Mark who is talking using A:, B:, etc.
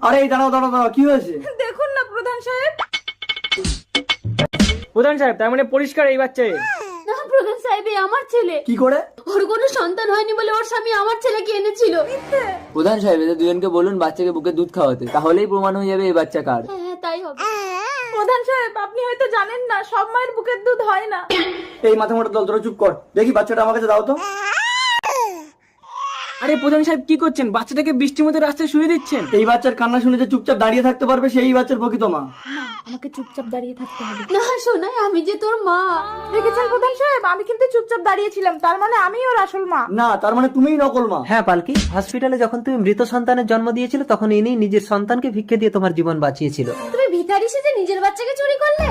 A: আরে এই দাঁড়াও দাঁড়াও দাঁড়াও, কি হয়েছে?
B: দেখুন না প্রধান সাহেব।
C: প্রধান সাহেব, তার মানে পরিষ্কার এই বাচ্চা।
D: না প্রধান সাহেব, এই আমার ছেলে।
A: কি করে?
D: ওর কোনো সন্তান হয়নি বলে ওর স্বামী আমার ছেলেকে এনেছিল।
E: প্রধান সাহেব, এদের দুজনকে বলুন বাচ্চাকে বুকে দুধ খাওয়াতে, তাহলেই প্রমাণ হয়ে যাবে এই বাচ্চা কার।
D: হ্যাঁ হ্যাঁ, তাই হবে।
B: প্রধান সাহেব, আপনি হয়তো জানেন না, সব মায়ের বুকের দুধ হয় না।
A: এই মাথা মোটা দল, তোরা চুপ কর। দেখি বাচ্চাটা আমার কাছে দাও তো।
C: আরে প্রধান সাহেব, কি করছেন? বাচ্চাটাকে বৃষ্টির মধ্যে রাস্তায় শুয়ে দিচ্ছেন।
A: এই বাচ্চার কান্না শুনে যে চুপচাপ দাঁড়িয়ে থাকতে পারবে সেই বাচ্চার প্রকৃত মা।
B: আমাকে চুপচাপ দাঁড়িয়ে থাকতে হবে।
D: না শোনাই, আমি যে তোর মা।
B: দেখেছেন প্রধান সাহেব, আমি কিন্তু চুপচাপ দাঁড়িয়েছিলাম, তার মানে আমি ওর আসল মা।
A: না, তার মানে তুমিই নকল মা।
F: হ্যাঁ পালকি, হসপিটালে যখন তুমি মৃত সন্তানের জন্ম দিয়েছিল তখন ইনি নিজের সন্তানকে ভিক্ষে দিয়ে তোমার জীবন বাঁচিয়েছিল।
D: তুমি ভিখারি সেজে নিজের বাচ্চাকে চুরি করলে?